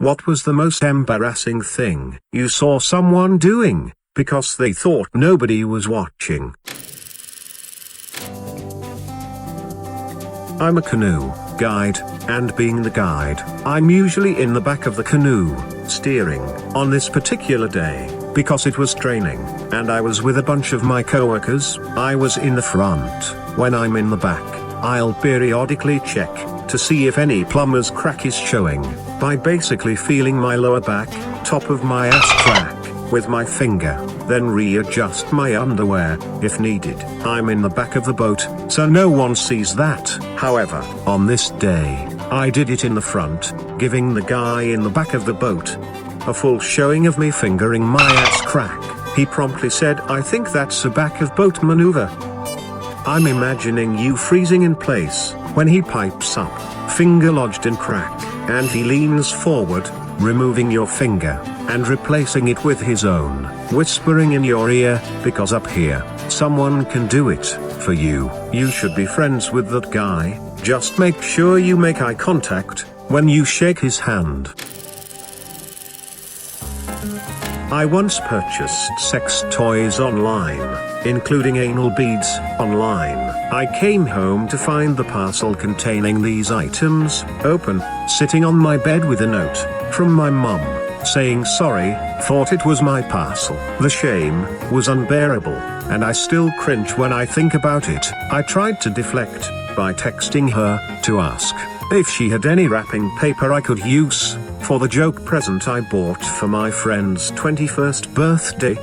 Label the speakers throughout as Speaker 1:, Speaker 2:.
Speaker 1: What was the most embarrassing thing you saw someone doing, because they thought nobody was watching? I'm a canoe guide, and being the guide, I'm usually in the back of the canoe, steering. On this particular day, because it was training, and I was with a bunch of my coworkers, I was in the front. When I'm in the back, I'll periodically check to see if any plumber's crack is showing, by basically feeling my lower back, top of my ass crack, with my finger, then readjust my underwear, if needed. I'm in the back of the boat, so no one sees that. However, on this day, I did it in the front, giving the guy in the back of the boat a full showing of me fingering my ass crack. He promptly said, "I think that's a back of boat maneuver." I'm imagining you freezing in place, when he pipes up, finger lodged in crack, and he leans forward, removing your finger, and replacing it with his own, whispering in your ear, "Because up here, someone can do it for you." You should be friends with that guy, just make sure you make eye contact when you shake his hand. I once purchased sex toys online, including anal beads, online. I came home to find the parcel containing these items, open, sitting on my bed with a note from my mum, saying sorry, thought it was my parcel. The shame was unbearable, and I still cringe when I think about it. I tried to deflect by texting her to ask if she had any wrapping paper I could use for the joke present I bought for my friend's 21st birthday.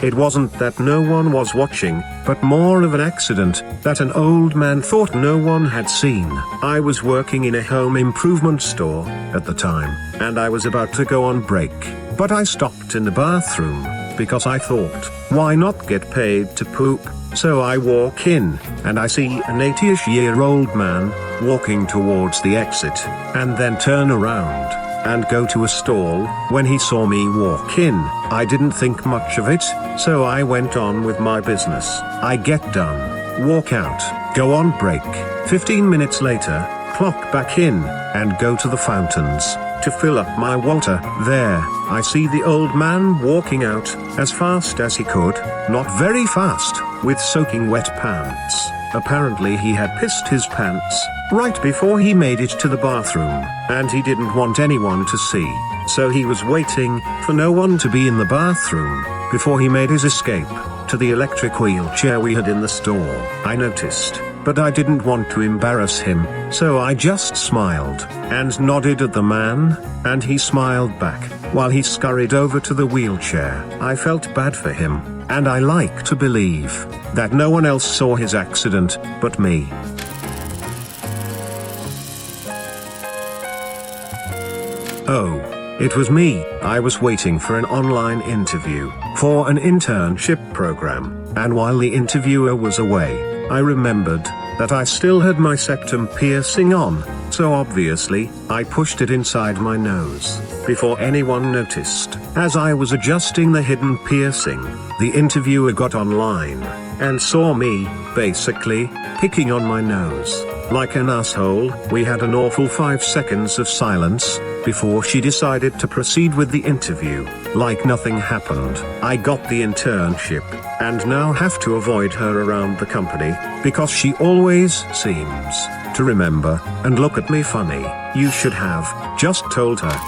Speaker 1: It wasn't that no one was watching, but more of an accident that an old man thought no one had seen. I was working in a home improvement store at the time, and I was about to go on break, but I stopped in the bathroom because I thought, why not get paid to poop? So I walk in, and I see an 80-ish-year-old man walking towards the exit, and then turn around and go to a stall. When he saw me walk in, I didn't think much of it, so I went on with my business. I get done, walk out, go on break. 15 minutes later, clock back in, and go to the fountains to fill up my water. There, I see the old man walking out as fast as he could, not very fast, with soaking wet pants. Apparently he had pissed his pants right before he made it to the bathroom, and he didn't want anyone to see, so he was waiting for no one to be in the bathroom before he made his escape to the electric wheelchair we had in the store. I noticed, but I didn't want to embarrass him, so I just smiled and nodded at the man, and he smiled back while he scurried over to the wheelchair. I felt bad for him, and I like to believe that no one else saw his accident but me. Oh, it was me. I was waiting for an online interview for an internship program, and while the interviewer was away, I remembered that I still had my septum piercing on, so obviously, I pushed it inside my nose before anyone noticed. As I was adjusting the hidden piercing, the interviewer got online and saw me, basically, picking on my nose like an asshole. We had an awful 5 seconds of silence before she decided to proceed with the interview, like nothing happened. I got the internship, and now have to avoid her around the company, because she always seems to remember and look at me funny. You should have just told her.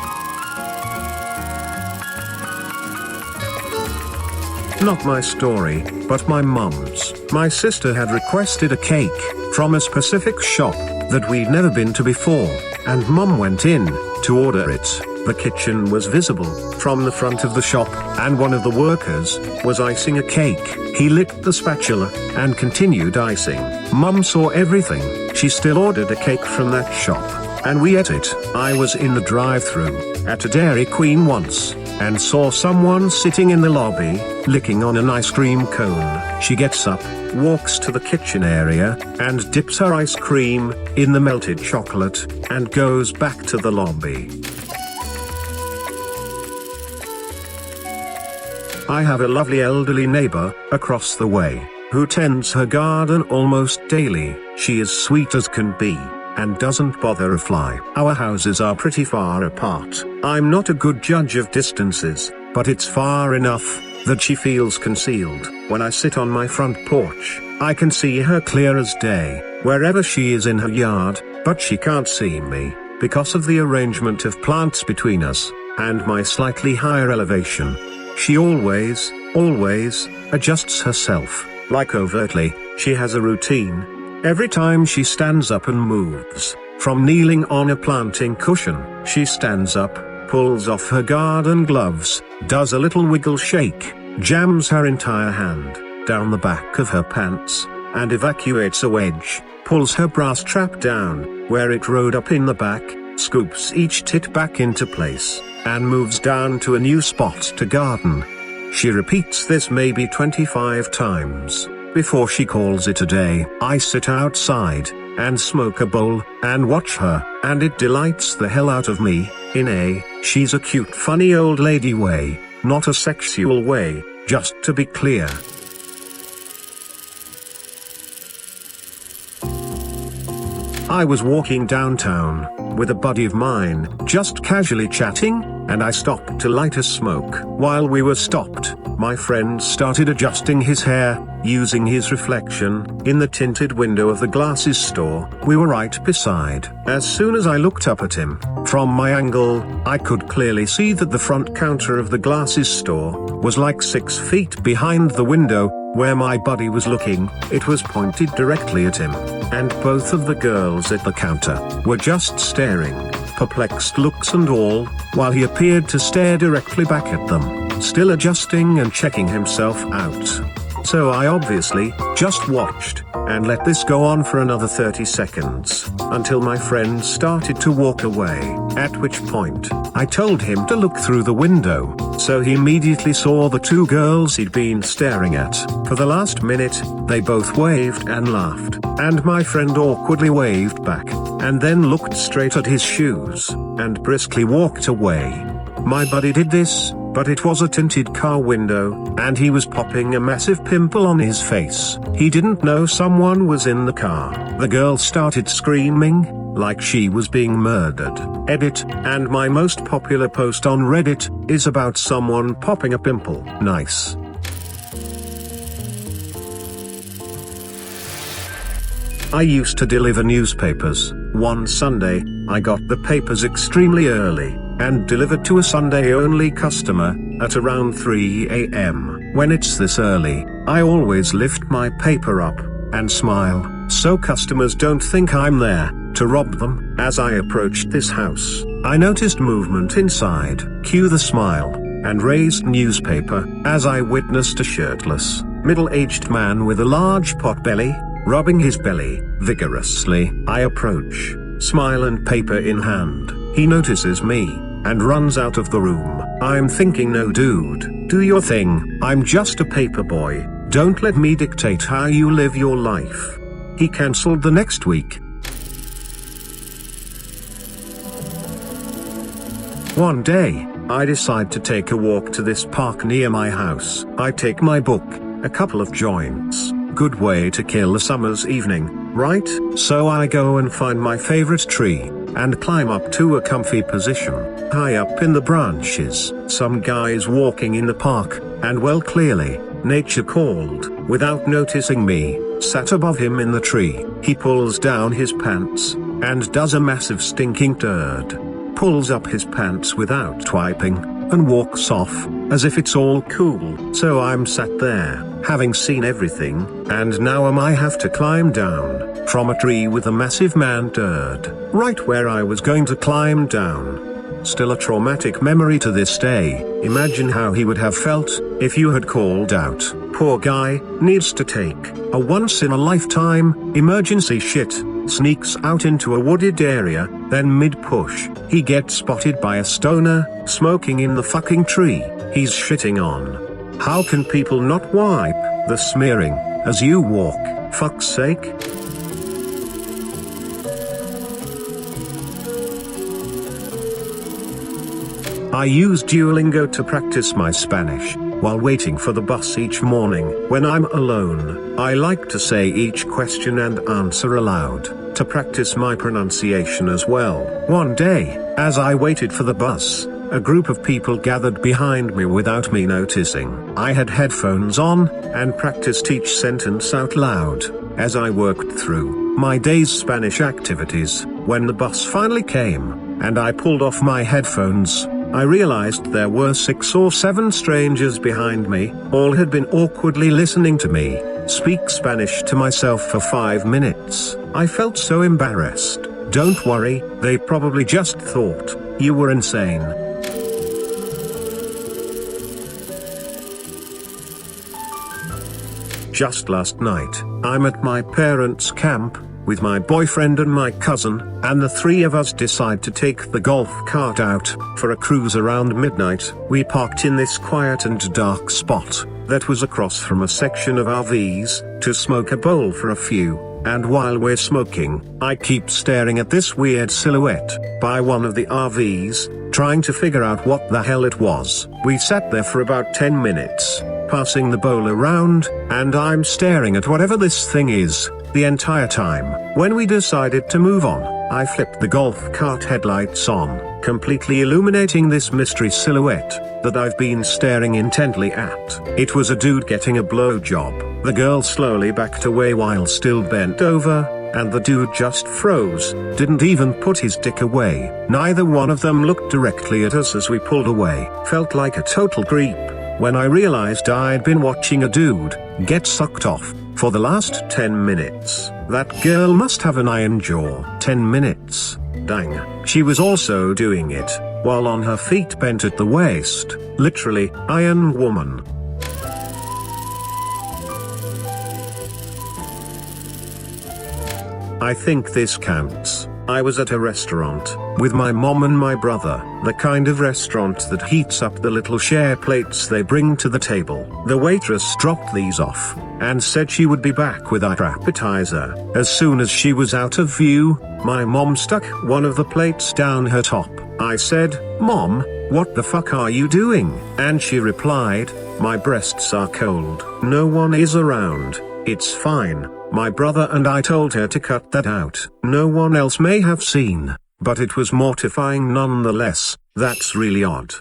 Speaker 1: Not my story, but my mum's. My sister had requested a cake from a specific shop that we'd never been to before, and mum went in to order it. The kitchen was visible from the front of the shop, and one of the workers was icing a cake. He licked the spatula and continued icing. Mum saw everything. She still ordered a cake from that shop, and we ate it. I was in the drive-thru at a Dairy Queen once, and saw someone sitting in the lobby, licking on an ice cream cone. She gets up, walks to the kitchen area, and dips her ice cream in the melted chocolate, and goes back to the lobby. I have a lovely elderly neighbor across the way who tends her garden almost daily. She is sweet as can be, and doesn't bother a fly. Our houses are pretty far apart. I'm not a good judge of distances, but it's far enough that she feels concealed. When I sit on my front porch, I can see her clear as day, wherever she is in her yard, but she can't see me, because of the arrangement of plants between us, and my slightly higher elevation. She always adjusts herself, like overtly. She has a routine. Every time she stands up and moves, from kneeling on a planting cushion, she stands up, pulls off her garden gloves, does a little wiggle shake, jams her entire hand down the back of her pants, and evacuates a wedge, pulls her bra strap down, where it rode up in the back, scoops each tit back into place, and moves down to a new spot to garden. She repeats this maybe 25 times before she calls it a day. I sit outside and smoke a bowl and watch her, and it delights the hell out of me, in a she's a cute funny old lady way, not a sexual way, just to be clear. I was walking downtown with a buddy of mine, just casually chatting, and I stopped to light a smoke. While we were stopped, my friend started adjusting his hair, using his reflection in the tinted window of the glasses store we were right beside. As soon as I looked up at him, from my angle, I could clearly see that the front counter of the glasses store was like 6 feet behind the window where my buddy was looking. It was pointed directly at him, and both of the girls at the counter were just staring, perplexed looks and all, while he appeared to stare directly back at them, still adjusting and checking himself out. So I obviously just watched, and let this go on for another 30 seconds, until my friend started to walk away, at which point, I told him to look through the window, so he immediately saw the 2 girls he'd been staring at. For the last minute, they both waved and laughed, and my friend awkwardly waved back, and then looked straight at his shoes, and briskly walked away. My buddy did this, but it was a tinted car window, and he was popping a massive pimple on his face. He didn't know someone was in the car. The girl started screaming, like she was being murdered. Edit, and my most popular post on Reddit is about someone popping a pimple. Nice. I used to deliver newspapers. One Sunday, I got the papers extremely early, and delivered to a Sunday-only customer, at around 3 a.m. When it's this early, I always lift my paper up, and smile, so customers don't think I'm there to rob them. As I approached this house, I noticed movement inside. Cue the smile, and raised newspaper, as I witnessed a shirtless, middle-aged man with a large pot belly, rubbing his belly vigorously. I approach, smile and paper in hand. He notices me, and runs out of the room. I'm thinking, no dude, do your thing, I'm just a paper boy, don't let me dictate how you live your life. He cancelled the next week. One day, I decide to take a walk to this park near my house. I take my book, a couple of joints, good way to kill a summer's evening, right? So I go and find my favorite tree, and climb up to a comfy position, high up in the branches. Some guys walking in the park, and well clearly, nature called, without noticing me, sat above him in the tree. He pulls down his pants, and does a massive stinking turd. Pulls up his pants without wiping, and walks off, as if it's all cool. So I'm sat there, having seen everything, and now I have to climb down from a tree with a massive man turd, right where I was going to climb down. Still a traumatic memory to this day. Imagine how he would have felt if you had called out, "Poor guy, needs to take a once-in-a-lifetime emergency shit," sneaks out into a wooded area, then mid-push, he gets spotted by a stoner, smoking in the fucking tree he's shitting on. How can people not wipe the smearing as you walk, fuck's sake? I use Duolingo to practice my Spanish. while waiting for the bus each morning. When I'm alone, I like to say each question and answer aloud, to practice my pronunciation as well. One day, as I waited for the bus, a group of people gathered behind me without me noticing. I had headphones on, and practiced each sentence out loud, as I worked through my day's Spanish activities. When the bus finally came, and I pulled off my headphones, I realized there were 6 or 7 strangers behind me. All had been awkwardly listening to me speak Spanish to myself for 5 minutes. I felt so embarrassed. Don't worry, they probably just thought you were insane. Just last night, I'm at my parents' camp, with my boyfriend and my cousin, and the 3 of us decide to take the golf cart out for a cruise around midnight. We parked in this quiet and dark spot that was across from a section of RVs to smoke a bowl for a few, and while we're smoking, I keep staring at this weird silhouette by one of the RVs, trying to figure out what the hell it was. We sat there for about 10 minutes, passing the bowl around, and I'm staring at whatever this thing is the entire time. When we decided to move on, I flipped the golf cart headlights on, completely illuminating this mystery silhouette that I've been staring intently at. It was a dude getting a blowjob. The girl slowly backed away while still bent over, and the dude just froze, didn't even put his dick away. Neither one of them looked directly at us as we pulled away. Felt like a total creep when I realized I'd been watching a dude get sucked off for the last 10 minutes. That girl must have an iron jaw. 10 minutes. Dang. She was also doing it while on her feet bent at the waist. Literally, Iron Woman. I think this counts. I was at a restaurant with my mom and my brother, the kind of restaurant that heats up the little share plates they bring to the table. The waitress dropped these off and said she would be back with our appetizer. As soon as she was out of view, my mom stuck one of the plates down her top. I said, "Mom, what the fuck are you doing?" And she replied, "My breasts are cold. No one is around. It's fine." My brother and I told her to cut that out. No one else may have seen, but it was mortifying nonetheless. That's really odd.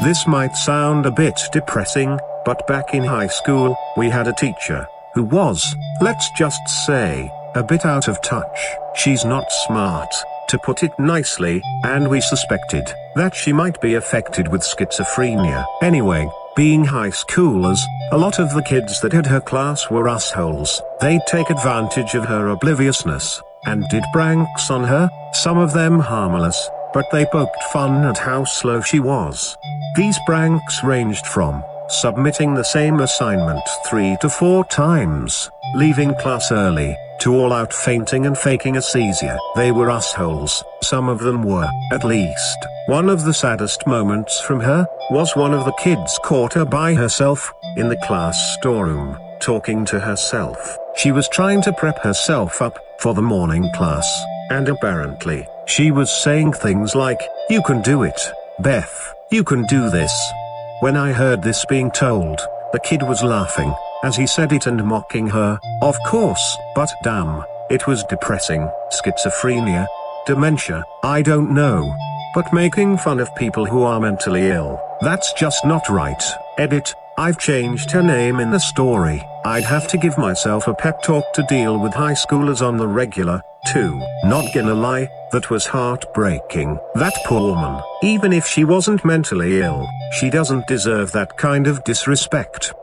Speaker 1: This might sound a bit depressing, but back in high school, we had a teacher who was, let's just say, a bit out of touch. She's not smart, to put it nicely, and we suspected that she might be affected with schizophrenia. Anyway, being high schoolers, a lot of the kids that had her class were assholes. They'd take advantage of her obliviousness, and did pranks on her, some of them harmless, but they poked fun at how slow she was. These pranks ranged from submitting the same assignment 3 to 4 times, leaving class early, to all-out fainting and faking a seizure. They were assholes, some of them were, at least. One of the saddest moments from her was one of the kids caught her by herself, in the class storeroom, talking to herself. She was trying to prep herself up for the morning class, and apparently, she was saying things like, "You can do it, Beth, you can do this." When I heard this being told, the kid was laughing as he said it and mocking her, of course, but damn, it was depressing. Schizophrenia, dementia, I don't know. But making fun of people who are mentally ill, that's just not right. Edit, I've changed her name in the story. I'd have to give myself a pep talk to deal with high schoolers on the regular, too. Not gonna lie, that was heartbreaking. That poor woman, even if she wasn't mentally ill, she doesn't deserve that kind of disrespect.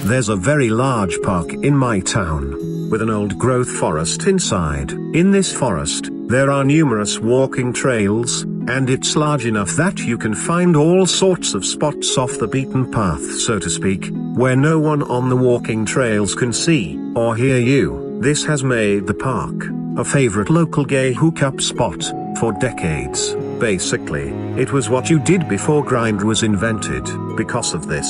Speaker 1: There's a very large park in my town, with an old growth forest inside. In this forest, there are numerous walking trails, and it's large enough that you can find all sorts of spots off the beaten path, so to speak, where no one on the walking trails can see or hear you. This has made the park a favorite local gay hookup spot for decades. Basically, it was what you did before Grindr was invented. Because of this,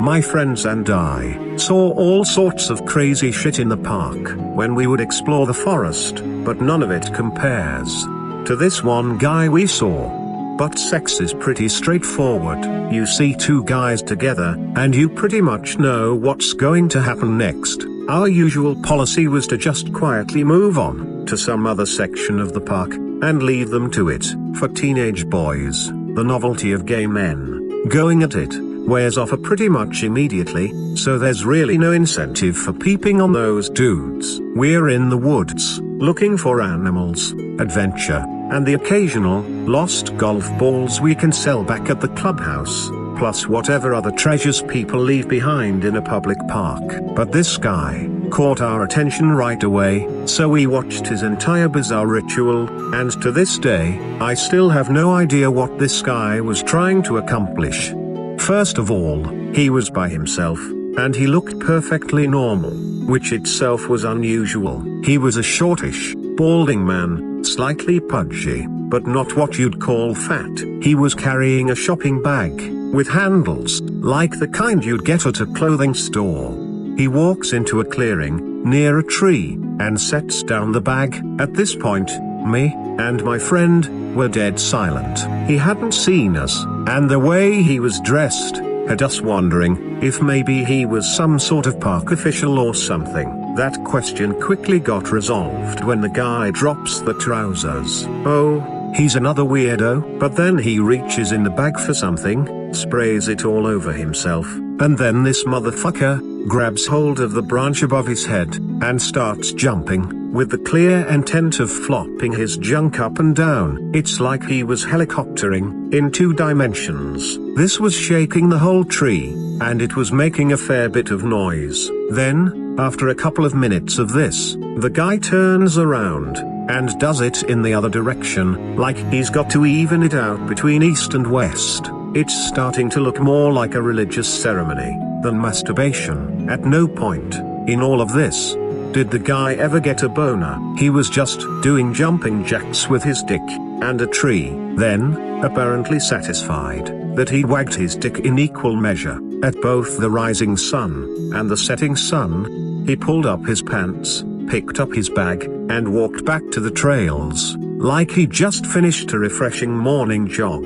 Speaker 1: My friends and I saw all sorts of crazy shit in the park when we would explore the forest, but none of it compares to this one guy we saw. But sex is pretty straightforward. You see two guys together, and you pretty much know what's going to happen next. Our usual policy was to just quietly move on to some other section of the park, and leave them to it. For teenage boys, the novelty of gay men going at it wears off pretty much immediately, so there's really no incentive for peeping on those dudes. We're in the woods, looking for animals, adventure, and the occasional lost golf balls we can sell back at the clubhouse, plus whatever other treasures people leave behind in a public park. But this guy caught our attention right away, so we watched his entire bizarre ritual, and to this day, I still have no idea what this guy was trying to accomplish. First of all, he was by himself, and he looked perfectly normal, which itself was unusual. He was a shortish, balding man, slightly pudgy, but not what you'd call fat. He was carrying a shopping bag with handles, like the kind you'd get at a clothing store. He walks into a clearing near a tree and sets down the bag. At this point, me and my friend were dead silent. He hadn't seen us, and the way he was dressed had us wondering if maybe he was some sort of park official or something. That question quickly got resolved when the guy drops the trousers. Oh, he's another weirdo. But then he reaches in the bag for something, sprays it all over himself, and then this motherfucker grabs hold of the branch above his head and starts jumping, with the clear intent of flopping his junk up and down. It's like he was helicoptering in 2 dimensions. This was shaking the whole tree, and it was making a fair bit of noise. Then, after a couple of minutes of this, the guy turns around and does it in the other direction, like he's got to even it out between east and west. It's starting to look more like a religious ceremony than masturbation. At no point in all of this did the guy ever get a boner. He was just doing jumping jacks with his dick and a tree. Then, apparently satisfied that he'd wagged his dick in equal measure at both the rising sun and the setting sun, he pulled up his pants, picked up his bag, and walked back to the trails, like he'd just finished a refreshing morning jog.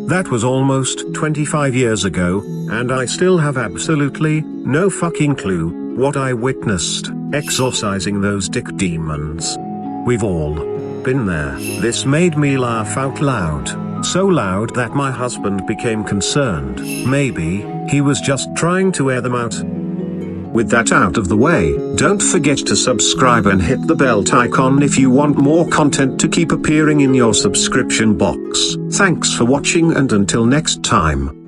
Speaker 1: That was almost 25 years ago, and I still have absolutely no fucking clue what I witnessed exorcising those dick demons. We've all been there. This made me laugh out loud, so loud that my husband became concerned. Maybe he was just trying to air them out. With that out of the way, don't forget to subscribe and hit the bell icon if you want more content to keep appearing in your subscription box. Thanks for watching, and until next time.